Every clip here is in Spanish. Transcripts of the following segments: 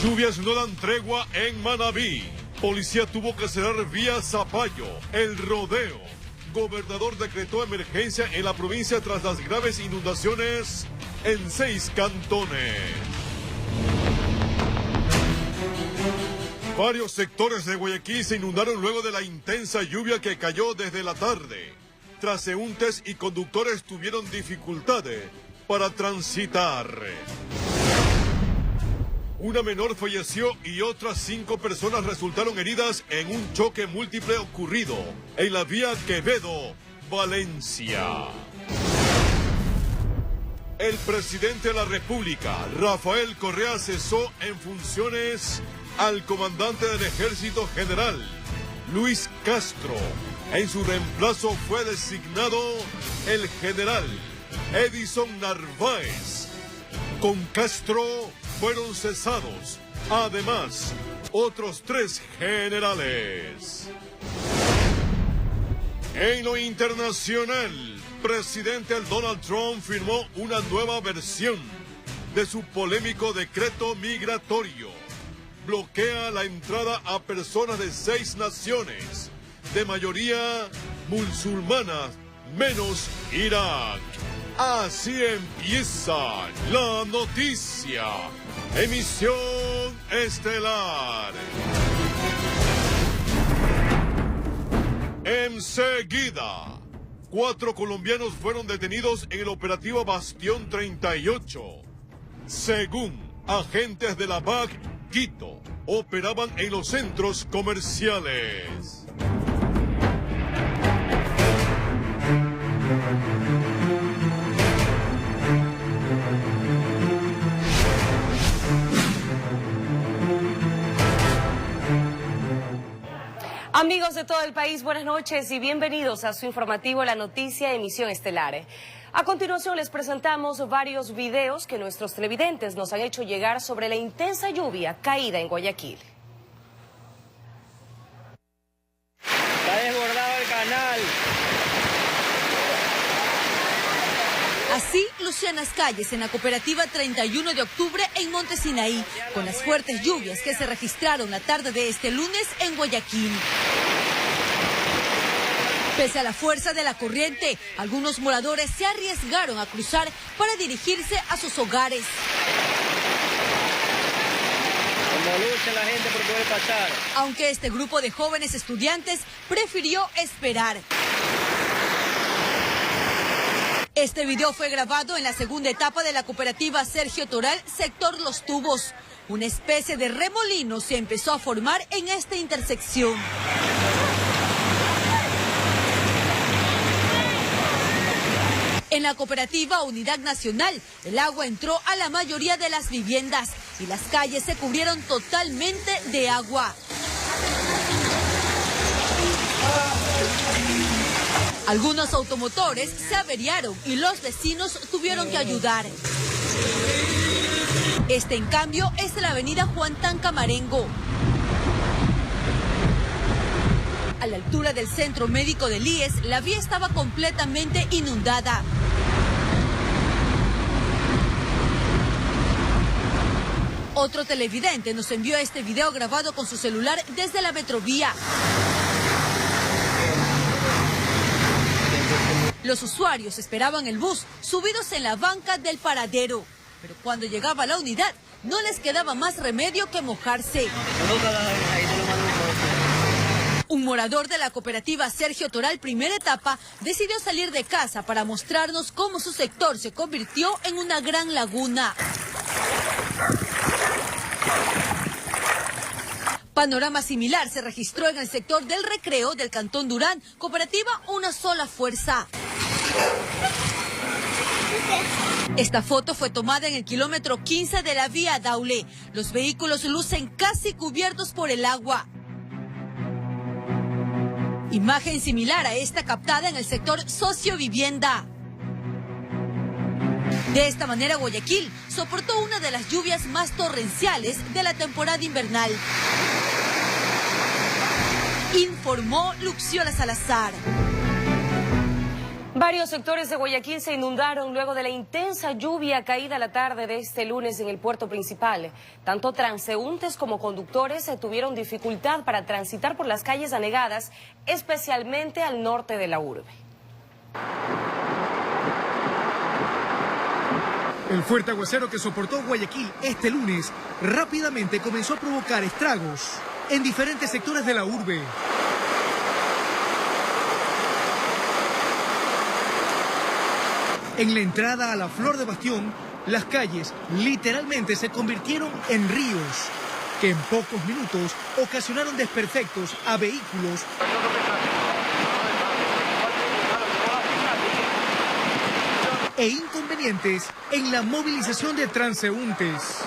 Lluvias no dan tregua en Manabí. Policía tuvo que cerrar vía Zapallo, El Rodeo. Gobernador decretó emergencia en la provincia tras las graves inundaciones en 6 cantones. Varios sectores de Guayaquil se inundaron luego de la intensa lluvia que cayó desde la tarde. Transeúntes y conductores tuvieron dificultades para transitar. Una menor falleció y otras 5 personas resultaron heridas en un choque múltiple ocurrido en la vía Quevedo, Valencia. El presidente de la República, Rafael Correa, cesó en funciones al comandante del Ejército General, Luis Castro. En su reemplazo fue designado el general Edison Narváez. Con Castro fueron cesados, además, otros 3 generales. En lo internacional, presidente Donald Trump firmó una nueva versión de su polémico decreto migratorio. Bloquea la entrada a personas de 6 naciones, de mayoría musulmana, menos Irak. Así empieza la noticia. Emisión estelar. Enseguida, 4 colombianos fueron detenidos en el operativo Bastión 38. Según agentes de la BAC, Quito, operaban en los centros comerciales. Amigos de todo el país, buenas noches y bienvenidos a su informativo La Noticia, emisión estelar. A continuación les presentamos varios videos que nuestros televidentes nos han hecho llegar sobre la intensa lluvia caída en Guayaquil. Está desbordado el canal. Así lucían las calles en la cooperativa 31 de octubre en Monte Sinaí, con las fuertes lluvias que se registraron la tarde de este lunes en Guayaquil. Pese a la fuerza de la corriente, algunos moradores se arriesgaron a cruzar para dirigirse a sus hogares. Como lucha la gente por poder pasar. Aunque este grupo de jóvenes estudiantes prefirió esperar. Este video fue grabado en la segunda etapa de la cooperativa Sergio Toral, sector Los Tubos. Una especie de remolino se empezó a formar en esta intersección. En la cooperativa Unidad Nacional, el agua entró a la mayoría de las viviendas y las calles se cubrieron totalmente de agua. Algunos automotores se averiaron y los vecinos tuvieron que ayudar. Este, en cambio, es la avenida Juan Tancamarengo. A la altura del centro médico del IES, la vía estaba completamente inundada. Otro televidente nos envió este video grabado con su celular desde la Metrovía. Los usuarios esperaban el bus subidos en la banca del paradero, pero cuando llegaba la unidad no les quedaba más remedio que mojarse. Un morador de la cooperativa Sergio Toral, primera etapa, decidió salir de casa para mostrarnos cómo su sector se convirtió en una gran laguna. Panorama similar se registró en el sector del Recreo del Cantón Durán, cooperativa Una Sola Fuerza. Esta foto fue tomada en el kilómetro 15 de la vía Daule. Los vehículos lucen casi cubiertos por el agua. Imagen similar a esta captada en el sector Sociovivienda. De esta manera, Guayaquil soportó una de las lluvias más torrenciales de la temporada invernal. Informó Luxiola Salazar. Varios sectores de Guayaquil se inundaron luego de la intensa lluvia caída a la tarde de este lunes en el puerto principal. Tanto transeúntes como conductores tuvieron dificultad para transitar por las calles anegadas, especialmente al norte de la urbe. El fuerte aguacero que soportó Guayaquil este lunes rápidamente comenzó a provocar estragos en diferentes sectores de la urbe. En la entrada a la Flor de Bastión, las calles literalmente se convirtieron en ríos, que en pocos minutos ocasionaron desperfectos a vehículos e inconvenientes en la movilización de transeúntes.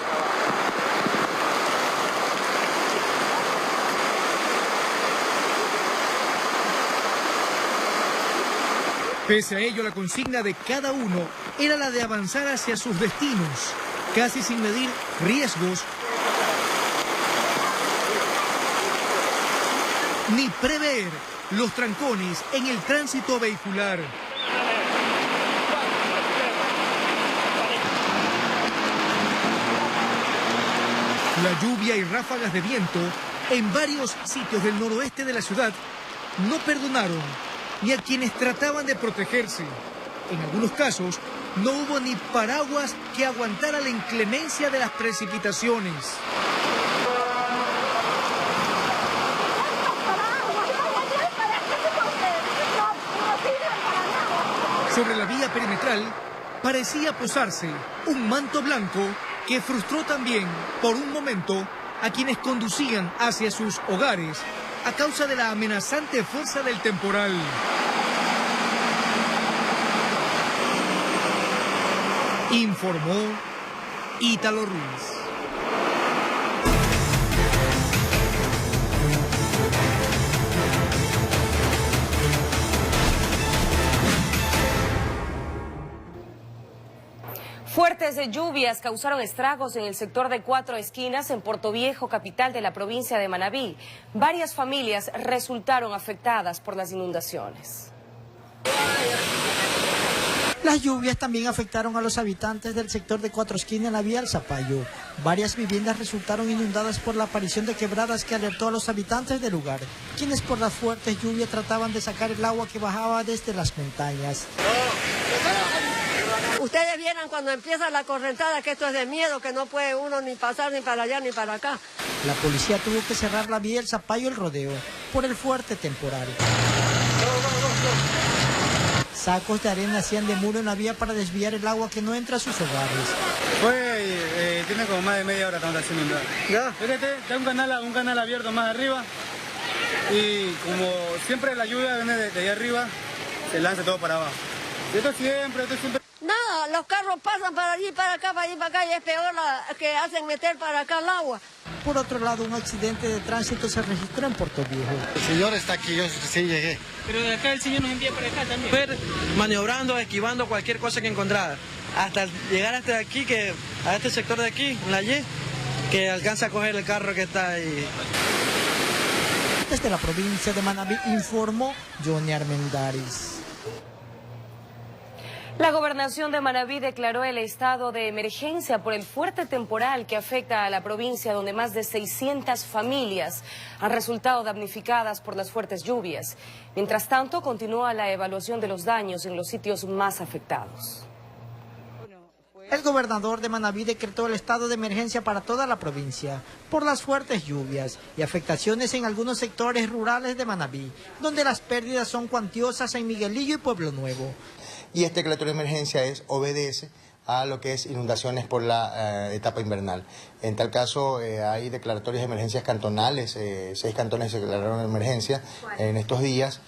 Pese a ello, la consigna de cada uno era la de avanzar hacia sus destinos, casi sin medir riesgos ni prever los trancones en el tránsito vehicular. La lluvia y ráfagas de viento en varios sitios del noroeste de la ciudad no perdonaron ni a quienes trataban de protegerse. En algunos casos, no hubo ni paraguas que aguantara la inclemencia de las precipitaciones. Sobre la vía perimetral parecía posarse un manto blanco que frustró también, por un momento, a quienes conducían hacia sus hogares a causa de la amenazante fuerza del temporal. Informó Ítalo Ruiz. Fuertes lluvias causaron estragos en el sector de Cuatro Esquinas en Portoviejo, capital de la provincia de Manabí. Varias familias resultaron afectadas por las inundaciones. Las lluvias también afectaron a los habitantes del sector de Cuatro Esquinas en la vía El Zapallo. Varias viviendas resultaron inundadas por la aparición de quebradas que alertó a los habitantes del lugar, quienes por las fuertes lluvias trataban de sacar el agua que bajaba desde las montañas. Ustedes vieran cuando empieza la correntada que esto es de miedo, que no puede uno ni pasar ni para allá ni para acá. La policía tuvo que cerrar la vía El Zapallo El Rodeo por el fuerte temporal. Sacos de arena hacían de muro en la vía para desviar el agua que no entra a sus hogares. Tiene como más de media hora estamos haciendo inundar. ¿Ya? Fíjate, está un canal abierto más arriba y como siempre la lluvia viene de allá arriba, se lanza todo para abajo. Esto siempre... Nada, los carros pasan para allí, para acá, para allí, para acá y es peor que hacen meter para acá el agua. Por otro lado, un accidente de tránsito se registró en Portoviejo. El señor está aquí, yo sí llegué. Pero de acá el señor nos envía para acá también. Fue maniobrando, esquivando cualquier cosa que encontrara. Hasta llegar hasta aquí, a este sector de aquí, la Y, que alcanza a coger el carro que está ahí. Desde la provincia de Manabí informó Johnny Armendáriz. La gobernación de Manabí declaró el estado de emergencia por el fuerte temporal que afecta a la provincia, donde más de 600 familias han resultado damnificadas por las fuertes lluvias. Mientras tanto, continúa la evaluación de los daños en los sitios más afectados. El gobernador de Manabí decretó el estado de emergencia para toda la provincia por las fuertes lluvias y afectaciones en algunos sectores rurales de Manabí, donde las pérdidas son cuantiosas en Miguelillo y Pueblo Nuevo. Y este declaratorio de emergencia obedece a lo que es inundaciones por la etapa invernal. En tal caso, hay declaratorios de emergencias cantonales, 6 cantones se declararon de emergencia en estos días,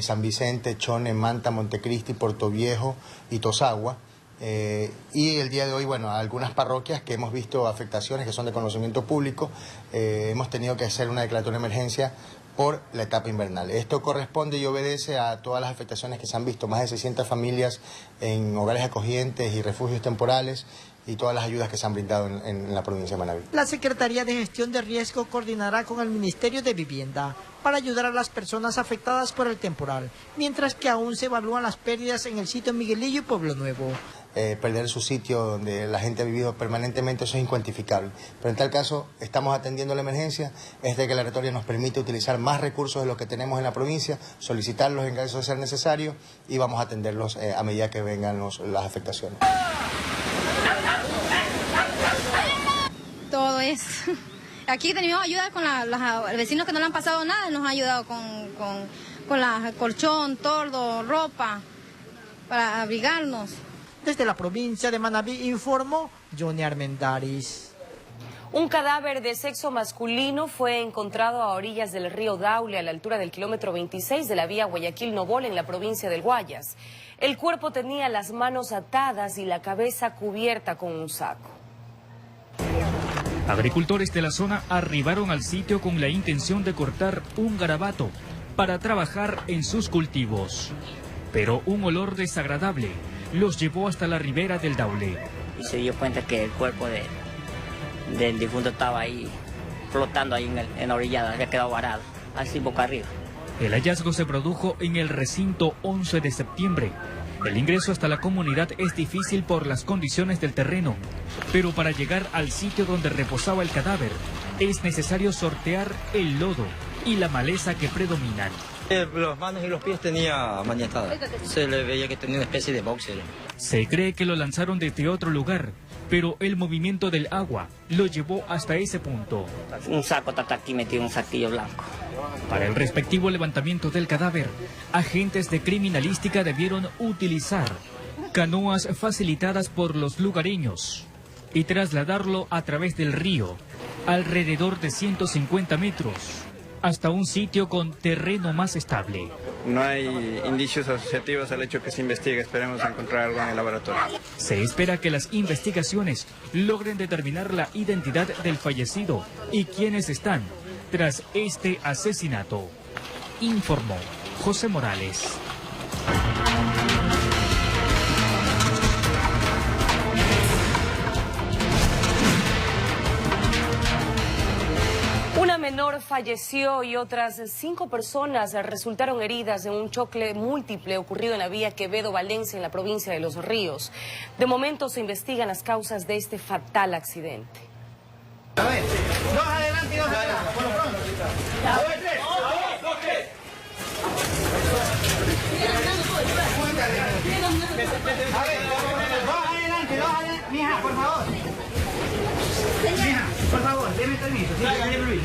San Vicente, Chone, Manta, Montecristi, Portoviejo y Tosagua. Y el día de hoy, bueno, algunas parroquias que hemos visto afectaciones que son de conocimiento público, hemos tenido que hacer una declaratoria de emergencia por la etapa invernal. Esto corresponde y obedece a todas las afectaciones que se han visto, más de 600 familias en hogares acogientes y refugios temporales, y todas las ayudas que se han brindado en la provincia de Manabí. La Secretaría de Gestión de Riesgo coordinará con el Ministerio de Vivienda para ayudar a las personas afectadas por el temporal, mientras que aún se evalúan las pérdidas en el sitio Miguelillo y Pueblo Nuevo. Perder su sitio donde la gente ha vivido permanentemente, eso es incuantificable. Pero en tal caso, estamos atendiendo la emergencia. Esta declaratoria nos permite utilizar más recursos de los que tenemos en la provincia, solicitarlos en caso de ser necesario y vamos a atenderlos a medida que vengan las afectaciones. Todo es. Aquí tenemos ayuda con los vecinos que no le han pasado nada, nos han ayudado con colchón, tordo, ropa, para abrigarnos. Desde la provincia de Manabí informó Johnny Armendáriz. Un cadáver de sexo masculino fue encontrado a orillas del río Daule, a la altura del kilómetro 26 de la vía Guayaquil-Nobol, en la provincia del Guayas. El cuerpo tenía las manos atadas y la cabeza cubierta con un saco. Agricultores de la zona arribaron al sitio con la intención de cortar un garabato para trabajar en sus cultivos. Pero un olor desagradable los llevó hasta la ribera del Daule. Y se dio cuenta que el cuerpo del difunto estaba ahí, flotando ahí en la orillada, había quedado varado, así boca arriba. El hallazgo se produjo en el recinto 11 de septiembre. El ingreso hasta la comunidad es difícil por las condiciones del terreno, pero para llegar al sitio donde reposaba el cadáver, es necesario sortear el lodo y la maleza que predominan. Las manos y los pies tenía maniatadas. Se le veía que tenía una especie de boxer. Se cree que lo lanzaron desde otro lugar, pero el movimiento del agua lo llevó hasta ese punto. Un saco está aquí metido en un saquillo blanco. Para el respectivo levantamiento del cadáver, agentes de criminalística debieron utilizar canoas facilitadas por los lugareños y trasladarlo a través del río, alrededor de 150 metros, hasta un sitio con terreno más estable. No hay indicios asociativos al hecho que se investigue. Esperemos encontrar algo en el laboratorio. Se espera que las investigaciones logren determinar la identidad del fallecido y quiénes están tras este asesinato, informó José Morales. Una menor falleció y otras 5 personas resultaron heridas en un choque múltiple ocurrido en la vía Quevedo-Valencia, en la provincia de Los Ríos. De momento se investigan las causas de este fatal accidente. A ver, dos adelante y dos atrás, por lo pronto. A ver, tres. Dos, tres. A ver, dos adelante, mija, por favor. Mija, por favor, déme permiso, sí, déme permiso.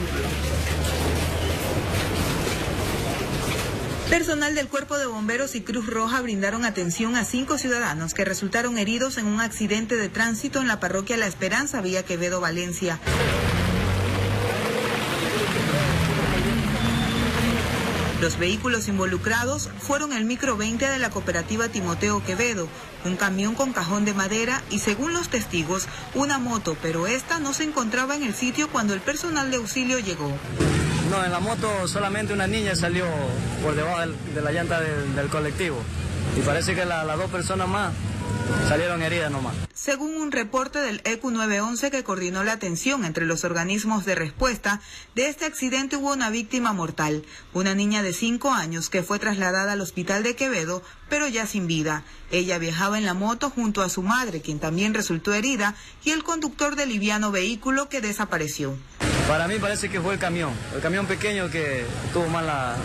Personal del Cuerpo de Bomberos y Cruz Roja brindaron atención a 5 ciudadanos que resultaron heridos en un accidente de tránsito en la parroquia La Esperanza, vía Quevedo, Valencia. Los vehículos involucrados fueron el micro 20 de la cooperativa Timoteo Quevedo, un camión con cajón de madera y, según los testigos, una moto, pero esta no se encontraba en el sitio cuando el personal de auxilio llegó. No, en la moto solamente una niña salió por debajo de la llanta del colectivo y parece que las 2 personas más salieron heridas nomás. Según un reporte del ECU 911 que coordinó la atención entre los organismos de respuesta, de este accidente hubo una víctima mortal, una niña de 5 años que fue trasladada al hospital de Quevedo, pero ya sin vida. Ella viajaba en la moto junto a su madre, quien también resultó herida, y el conductor del liviano vehículo que desapareció. Para mí parece que fue el camión pequeño que tuvo mala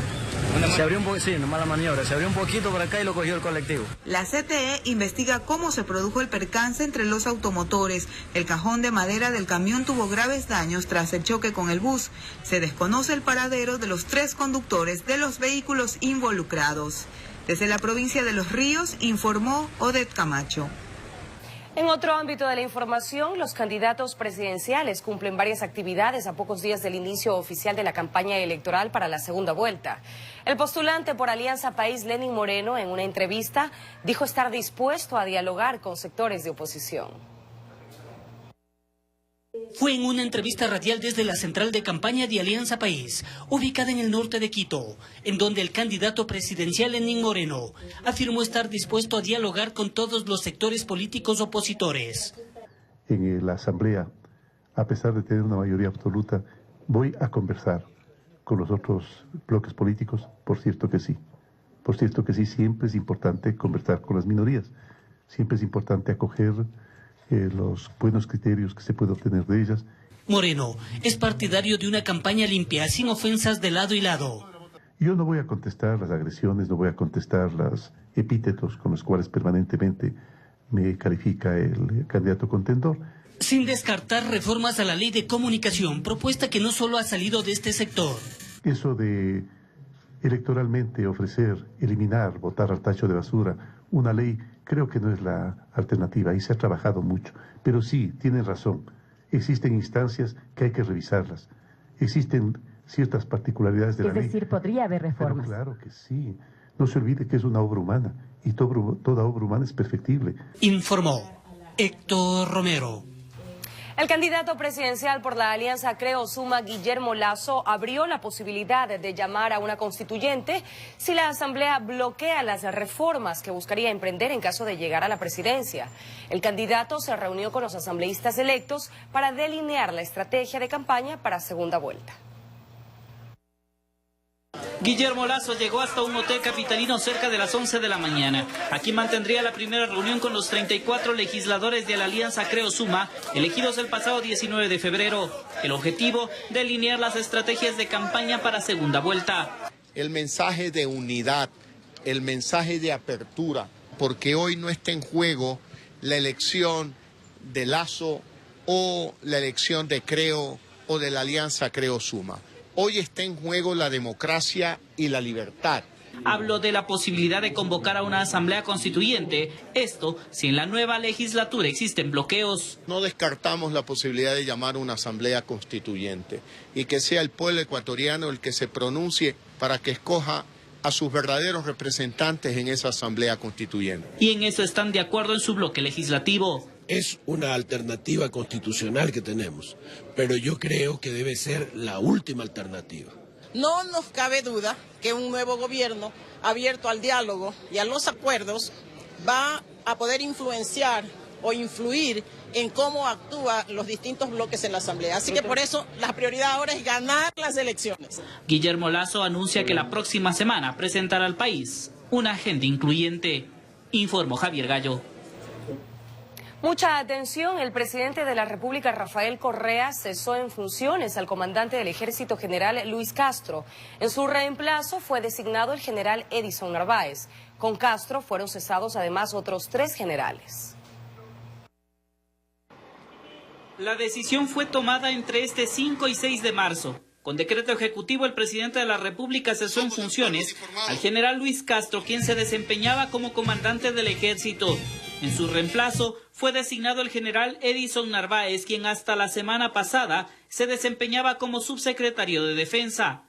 maniobra, se abrió un poquito por acá y lo cogió el colectivo. La CTE investiga cómo se produjo el percance entre los automotores. El cajón de madera del camión tuvo graves daños tras el choque con el bus. Se desconoce el paradero de los 3 conductores de los vehículos involucrados. Desde la provincia de Los Ríos, informó Odette Camacho. En otro ámbito de la información, los candidatos presidenciales cumplen varias actividades a pocos días del inicio oficial de la campaña electoral para la segunda vuelta. El postulante por Alianza País, Lenín Moreno, en una entrevista, dijo estar dispuesto a dialogar con sectores de oposición. Fue en una entrevista radial desde la central de campaña de Alianza País, ubicada en el norte de Quito, en donde el candidato presidencial Lenín Moreno afirmó estar dispuesto a dialogar con todos los sectores políticos opositores. en la Asamblea, a pesar de tener una mayoría absoluta, voy a conversar con los otros bloques políticos, por cierto que sí. Por cierto que sí, siempre es importante conversar con las minorías, siempre es importante acoger los buenos criterios que se puede obtener de ellas. Moreno es partidario de una campaña limpia, sin ofensas de lado y lado. Yo no voy a contestar las agresiones, no voy a contestar los epítetos con los cuales permanentemente me califica el candidato contendor. Sin descartar reformas a la ley de comunicación, propuesta que no solo ha salido de este sector. Eso de electoralmente ofrecer, eliminar, botar al tacho de basura una ley, creo que no es la alternativa y se ha trabajado mucho. Pero sí, tienen razón, existen instancias que hay que revisarlas, existen ciertas particularidades de la ley. Es decir, podría haber reformas. Pero claro que sí, no se olvide que es una obra humana y toda obra humana es perfectible. Informó Héctor Romero. El candidato presidencial por la Alianza Creo Suma, Guillermo Lasso, abrió la posibilidad de llamar a una constituyente si la Asamblea bloquea las reformas que buscaría emprender en caso de llegar a la presidencia. El candidato se reunió con los asambleístas electos para delinear la estrategia de campaña para segunda vuelta. Guillermo Lasso llegó hasta un hotel capitalino cerca de las 11 de la mañana. Aquí mantendría la primera reunión con los 34 legisladores de la Alianza Creo Suma, elegidos el pasado 19 de febrero. El objetivo, delinear las estrategias de campaña para segunda vuelta. El mensaje de unidad, el mensaje de apertura, porque hoy no está en juego la elección de Lasso o la elección de Creo o de la Alianza Creo Suma. Hoy está en juego la democracia y la libertad. Habló de la posibilidad de convocar a una asamblea constituyente, esto si en la nueva legislatura existen bloqueos. No descartamos la posibilidad de llamar a una asamblea constituyente y que sea el pueblo ecuatoriano el que se pronuncie para que escoja a sus verdaderos representantes en esa asamblea constituyente. Y en eso están de acuerdo en su bloque legislativo. Es una alternativa constitucional que tenemos, pero yo creo que debe ser la última alternativa. No nos cabe duda que un nuevo gobierno abierto al diálogo y a los acuerdos va a poder influenciar o influir en cómo actúan los distintos bloques en la Asamblea. Así que por eso la prioridad ahora es ganar las elecciones. Guillermo Lasso anuncia que la próxima semana presentará al país una agenda incluyente. Informó Javier Gallo. Mucha atención, el presidente de la República, Rafael Correa, cesó en funciones al comandante del Ejército General Luis Castro. En su reemplazo fue designado el general Edison Narváez. Con Castro fueron cesados además otros 3 generales. La decisión fue tomada entre este 5 y 6 de marzo. Con decreto ejecutivo, el presidente de la República cesó en funciones al general Luis Castro, quien se desempeñaba como comandante del Ejército. En su reemplazo fue designado el general Edison Narváez, quien hasta la semana pasada se desempeñaba como subsecretario de Defensa.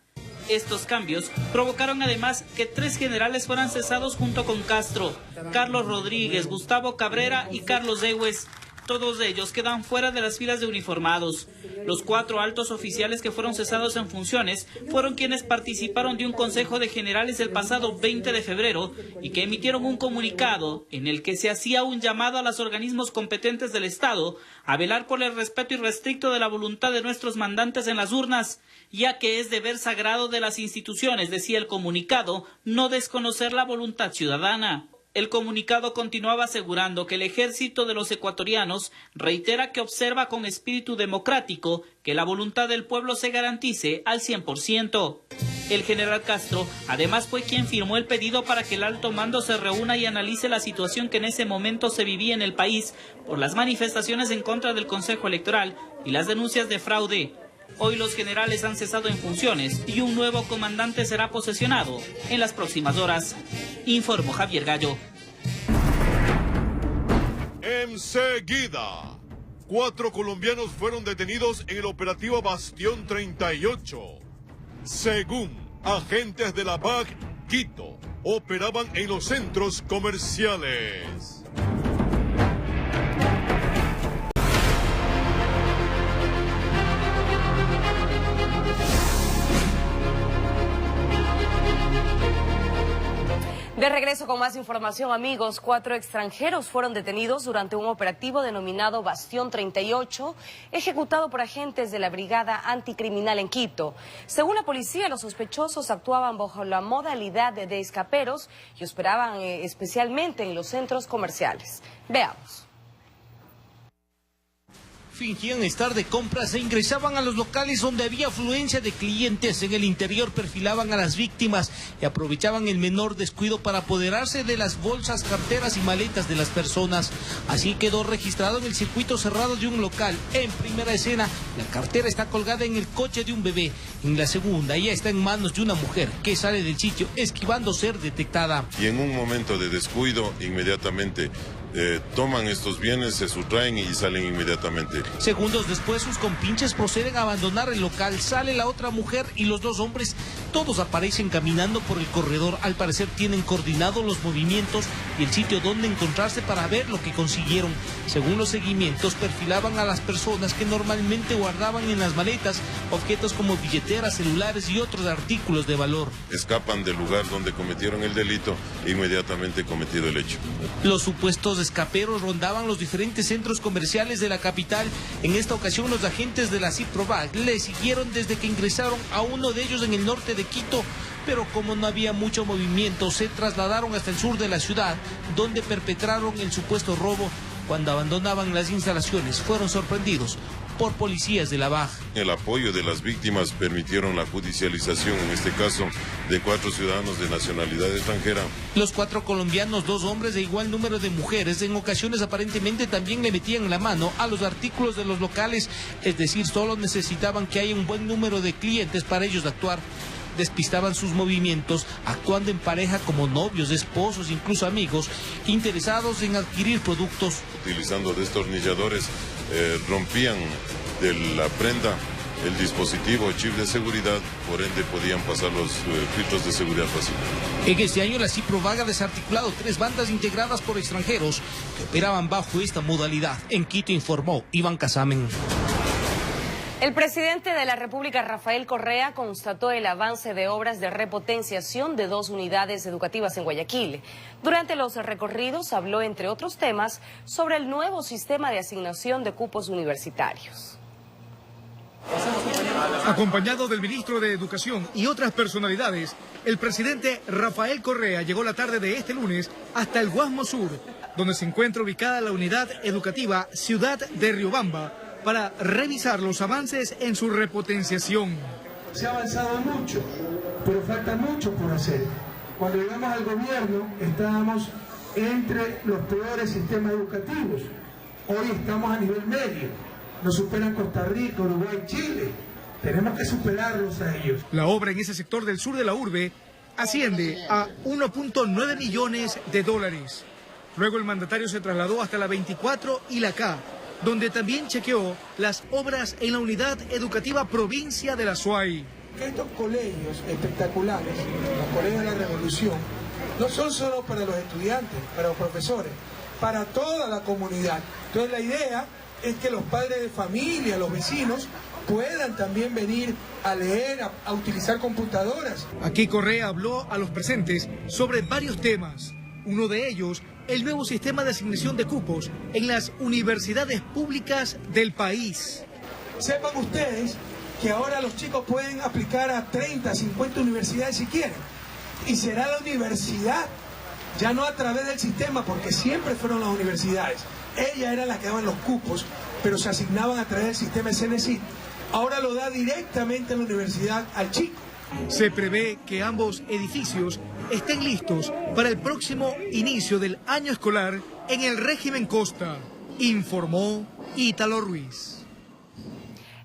Estos cambios provocaron además que 3 generales fueran cesados junto con Castro: Carlos Rodríguez, Gustavo Cabrera y Carlos Dewes. Todos ellos quedan fuera de las filas de uniformados. Los 4 altos oficiales que fueron cesados en funciones fueron quienes participaron de un consejo de generales el pasado 20 de febrero y que emitieron un comunicado en el que se hacía un llamado a los organismos competentes del Estado a velar por el respeto irrestricto de la voluntad de nuestros mandantes en las urnas, ya que es deber sagrado de las instituciones, decía el comunicado, no desconocer la voluntad ciudadana. El comunicado continuaba asegurando que el ejército de los ecuatorianos reitera que observa con espíritu democrático que la voluntad del pueblo se garantice al 100%. El general Castro además fue quien firmó el pedido para que el alto mando se reúna y analice la situación que en ese momento se vivía en el país por las manifestaciones en contra del Consejo Electoral y las denuncias de fraude. Hoy los generales han cesado en funciones y un nuevo comandante será posesionado en las próximas horas. Informó Javier Gallo. Enseguida, 4 colombianos fueron detenidos en el operativo Bastión 38. Según agentes de la BAC, Quito, operaban en los centros comerciales. De regreso con más información, amigos. 4 extranjeros fueron detenidos durante un operativo denominado Bastión 38, ejecutado por agentes de la Brigada Anticriminal en Quito. Según la policía, los sospechosos actuaban bajo la modalidad de escaperos y operaban especialmente en los centros comerciales. Veamos. Fingían estar de compras e ingresaban a los locales donde había afluencia de clientes. En el interior perfilaban a las víctimas y aprovechaban el menor descuido para apoderarse de las bolsas, carteras y maletas de las personas. Así quedó registrado en el circuito cerrado de un local. En primera escena, la cartera está colgada en el coche de un bebé. En la segunda, ya está en manos de una mujer que sale del sitio esquivando ser detectada. Y en un momento de descuido, inmediatamente toman estos bienes, se sustraen y salen inmediatamente. Segundos después, sus compinches proceden a abandonar el local. Sale la otra mujer y los 2 hombres. Todos aparecen caminando por el corredor. Al parecer tienen coordinados los movimientos y el sitio donde encontrarse para ver lo que consiguieron. Según los seguimientos, perfilaban a las personas que normalmente guardaban en las maletas objetos como billeteras, celulares y otros artículos de valor. Escapan del lugar donde cometieron el delito e inmediatamente cometido el hecho. Los supuestos escaperos rondaban los diferentes centros comerciales de la capital. En esta ocasión, los agentes de la CIPROVAC le siguieron desde que ingresaron a uno de ellos en el norte de Quito, pero como no había mucho movimiento, se trasladaron hasta el sur de la ciudad, donde perpetraron el supuesto robo. Cuando abandonaban las instalaciones, fueron sorprendidos por policías de la BAG. El apoyo de las víctimas permitieron la judicialización, en este caso, de 4 ciudadanos de nacionalidad extranjera. Los 4 colombianos, 2 hombres de igual número de mujeres, en ocasiones aparentemente también le metían la mano a los artículos de los locales, es decir, solo necesitaban que haya un buen número de clientes para ellos actuar. Despistaban sus movimientos, actuando en pareja como novios, esposos, incluso amigos, interesados en adquirir productos. Utilizando destornilladores, rompían de la prenda el dispositivo chip de seguridad, por ende podían pasar los filtros de seguridad fácil. En este año la CIPROVAC ha desarticulado 3 bandas integradas por extranjeros que operaban bajo esta modalidad. En Quito, informó Iván Casamen. El presidente de la República, Rafael Correa, constató el avance de obras de repotenciación de 2 unidades educativas en Guayaquil. Durante los recorridos habló, entre otros temas, sobre el nuevo sistema de asignación de cupos universitarios. Acompañado del ministro de Educación y otras personalidades, el presidente Rafael Correa llegó la tarde de este lunes hasta el Guasmo Sur, donde se encuentra ubicada la unidad educativa Ciudad de Riobamba, para revisar los avances en su repotenciación. Se ha avanzado mucho, pero falta mucho por hacer. Cuando llegamos al gobierno estábamos entre los peores sistemas educativos. Hoy estamos a nivel medio. Nos superan Costa Rica, Uruguay, Chile. Tenemos que superarlos a ellos. La obra en ese sector del sur de la urbe asciende a 1.9 millones de dólares. Luego el mandatario se trasladó hasta la 24 y la K, donde también chequeó las obras en la unidad educativa provincia de la Suay. Estos colegios espectaculares, los colegios de la Revolución, no son solo para los estudiantes, para los profesores, para toda la comunidad. Entonces la idea es que los padres de familia, los vecinos, puedan también venir a leer, a utilizar computadoras. Aquí Correa habló a los presentes sobre varios temas. Uno de ellos, el nuevo sistema de asignación de cupos en las universidades públicas del país. Sepan ustedes que ahora los chicos pueden aplicar a 30, 50 universidades si quieren. Y será la universidad, ya no a través del sistema, porque siempre fueron las universidades. Ellas eran las que daban los cupos, pero se asignaban a través del sistema de CNCIT. Ahora lo da directamente la universidad al chico. Se prevé que ambos edificios estén listos para el próximo inicio del año escolar en el régimen Costa, informó Ítalo Ruiz.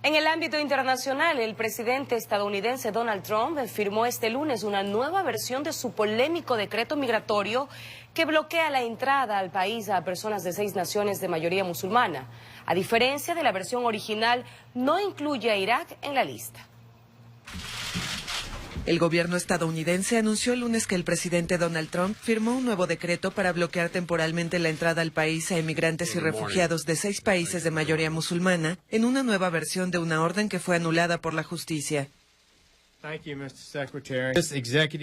En el ámbito internacional, el presidente estadounidense Donald Trump firmó este lunes una nueva versión de su polémico decreto migratorio que bloquea la entrada al país a personas de 6 naciones de mayoría musulmana. A diferencia de la versión original, no incluye a Irak en la lista. El gobierno estadounidense anunció el lunes que el presidente Donald Trump firmó un nuevo decreto para bloquear temporalmente la entrada al país a emigrantes y refugiados de 6 países de mayoría musulmana, en una nueva versión de una orden que fue anulada por la justicia.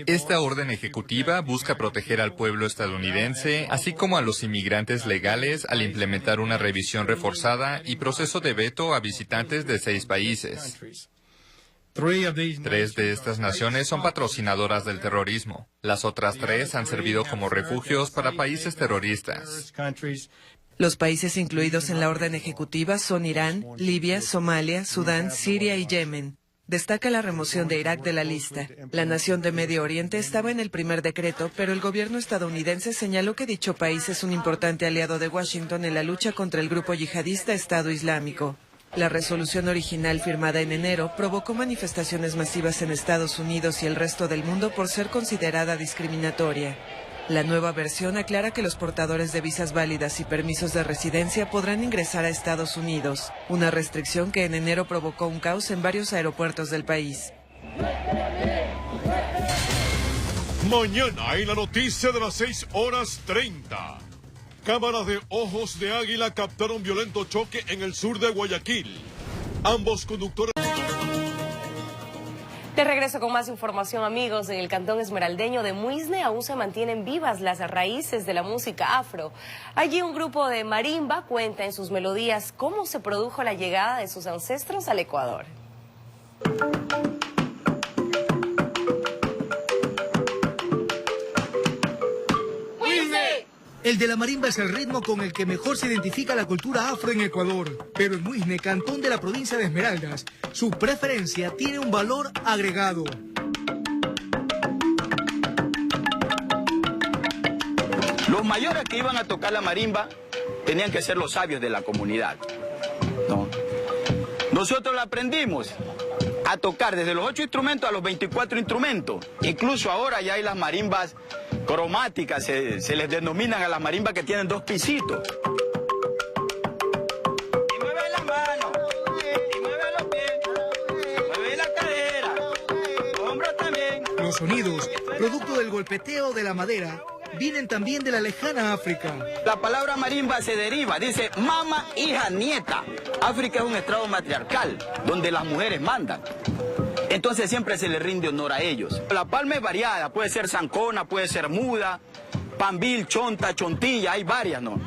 Esta orden ejecutiva busca proteger al pueblo estadounidense, así como a los inmigrantes legales, al implementar una revisión reforzada y proceso de veto a visitantes de 6 países. 3 de estas naciones son patrocinadoras del terrorismo. Las otras 3 han servido como refugios para países terroristas. Los países incluidos en la orden ejecutiva son Irán, Libia, Somalia, Sudán, Siria y Yemen. Destaca la remoción de Irak de la lista. La nación de Medio Oriente estaba en el primer decreto, pero el gobierno estadounidense señaló que dicho país es un importante aliado de Washington en la lucha contra el grupo yihadista Estado Islámico. La resolución original firmada en enero provocó manifestaciones masivas en Estados Unidos y el resto del mundo por ser considerada discriminatoria. La nueva versión aclara que los portadores de visas válidas y permisos de residencia podrán ingresar a Estados Unidos, una restricción que en enero provocó un caos en varios aeropuertos del país. Mañana en la noticia de las 6:30. Cámaras de ojos de águila captaron violento choque en el sur de Guayaquil. Ambos conductores... De regreso con más información, amigos. En el cantón esmeraldeño de Muisne aún se mantienen vivas las raíces de la música afro. Allí un grupo de marimba cuenta en sus melodías cómo se produjo la llegada de sus ancestros al Ecuador. El de la marimba es el ritmo con el que mejor se identifica la cultura afro en Ecuador. Pero en Muisne, cantón de la provincia de Esmeraldas, su preferencia tiene un valor agregado. Los mayores que iban a tocar la marimba tenían que ser los sabios de la comunidad, ¿no? Nosotros la aprendimos a tocar desde los 8 instrumentos a los 24 instrumentos. Incluso ahora ya hay las marimbas cromáticas, se les denominan a las marimbas que tienen 2 pisitos. Y mueve la mano, y mueve los pies, mueve la cadera, los hombros también. Los sonidos, producto del golpeteo de la madera, vienen también de la lejana África. La palabra marimba se deriva, dice mama, hija, nieta. África es un estrado matriarcal, donde las mujeres mandan. Entonces siempre se le rinde honor a ellos. La palma es variada, puede ser zancona, puede ser muda, pambil, chonta, chontilla, hay varias, ¿no?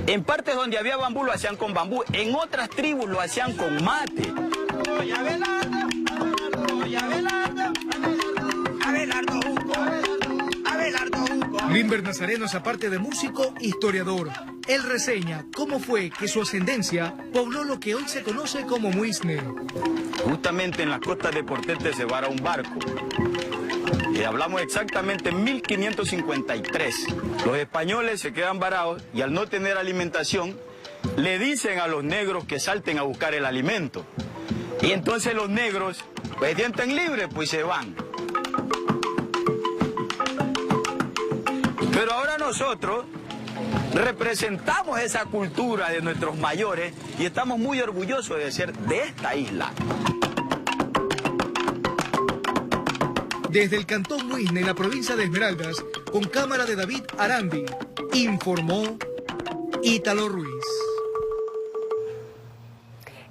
En partes donde había bambú lo hacían con bambú, en otras tribus lo hacían con mate. Limber Nazareno es, aparte de músico, historiador. Él reseña cómo fue que su ascendencia pobló lo que hoy se conoce como Muisne. Justamente en las costas de Portete se vara un barco. Y hablamos exactamente en 1553. Los españoles se quedan varados y al no tener alimentación, le dicen a los negros que salten a buscar el alimento. Y entonces los negros, pues sienten libres, pues se van. Pero ahora nosotros representamos esa cultura de nuestros mayores y estamos muy orgullosos de ser de esta isla. Desde el cantón Muisne, en la provincia de Esmeraldas, con cámara de David Arandi, informó Ítalo Ruiz.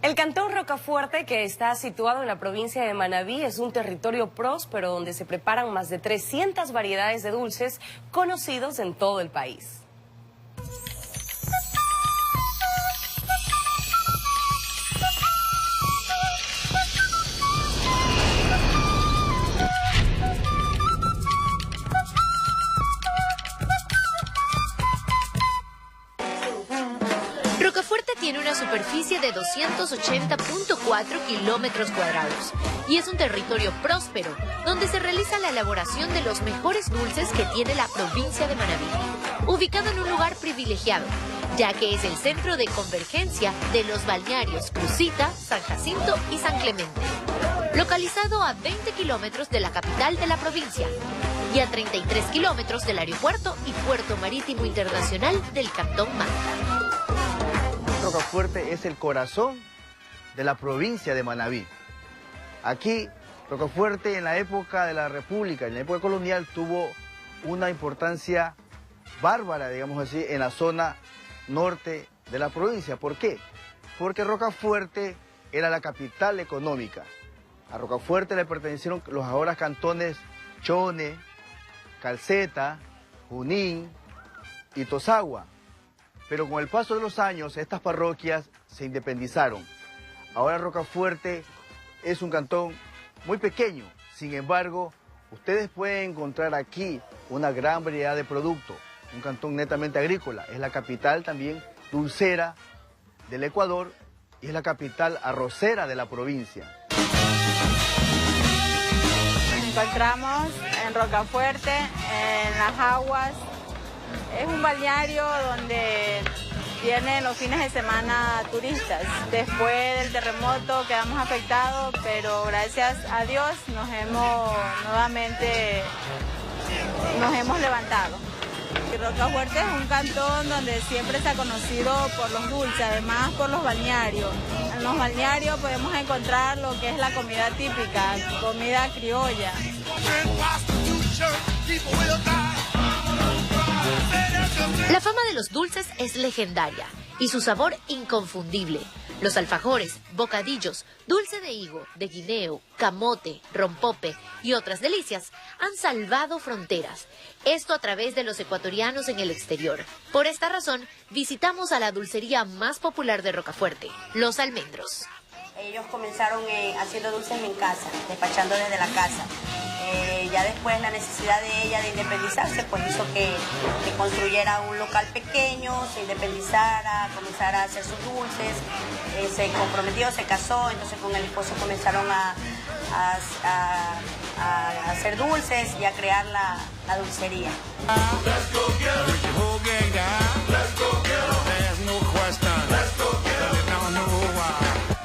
El cantón Rocafuerte, que está situado en la provincia de Manabí, es un territorio próspero donde se preparan más de 300 variedades de dulces conocidos en todo el país. Rocafuerte tiene una superficie de 280.4 kilómetros cuadrados y es un territorio próspero donde se realiza la elaboración de los mejores dulces que tiene la provincia de Manabí, ubicado en un lugar privilegiado, ya que es el centro de convergencia de los balnearios Crucita, San Jacinto y San Clemente, localizado a 20 kilómetros de la capital de la provincia y a 33 kilómetros del aeropuerto y puerto marítimo internacional del Cantón Manta. Rocafuerte es el corazón de la provincia de Manabí. Aquí, Rocafuerte en la época de la República, en la época colonial, tuvo una importancia bárbara, digamos así, en la zona norte de la provincia. ¿Por qué? Porque Rocafuerte era la capital económica A Rocafuerte le pertenecieron los ahora cantones Chone, Calceta, Junín y Tosagua. Pero con el paso de los años, estas parroquias se independizaron. Ahora Rocafuerte es un cantón muy pequeño. Sin embargo, ustedes pueden encontrar aquí una gran variedad de productos. Un cantón netamente agrícola. Es la capital también dulcera del Ecuador y es la capital arrocera de la provincia. Nos encontramos en Rocafuerte, en Las Aguas. Es un balneario donde vienen los fines de semana turistas. Después del terremoto quedamos afectados, pero gracias a Dios nos hemos levantado. Y Rocafuerte es un cantón donde siempre se ha conocido por los dulces, además por los balnearios. En los balnearios podemos encontrar lo que es la comida típica, comida criolla. La fama de los dulces es legendaria y su sabor inconfundible. Los alfajores, bocadillos, dulce de higo, de guineo, camote, rompope y otras delicias han salvado fronteras. Esto a través de los ecuatorianos en el exterior. Por esta razón, visitamos a la dulcería más popular de Rocafuerte, Los Almendros. Ellos comenzaron haciendo dulces en casa, despachando desde la casa. Ya después la necesidad de ella de independizarse pues hizo que construyera un local pequeño, se independizara, comenzara a hacer sus dulces, se comprometió, se casó, entonces con el esposo comenzaron a hacer dulces y a crear la dulcería.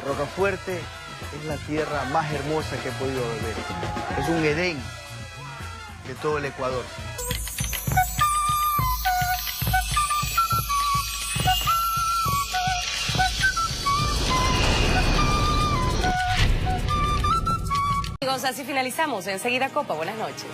Rocafuerte es la tierra más hermosa que he podido ver. Es un Edén de todo el Ecuador. Amigos, así finalizamos. Enseguida Copa. Buenas noches.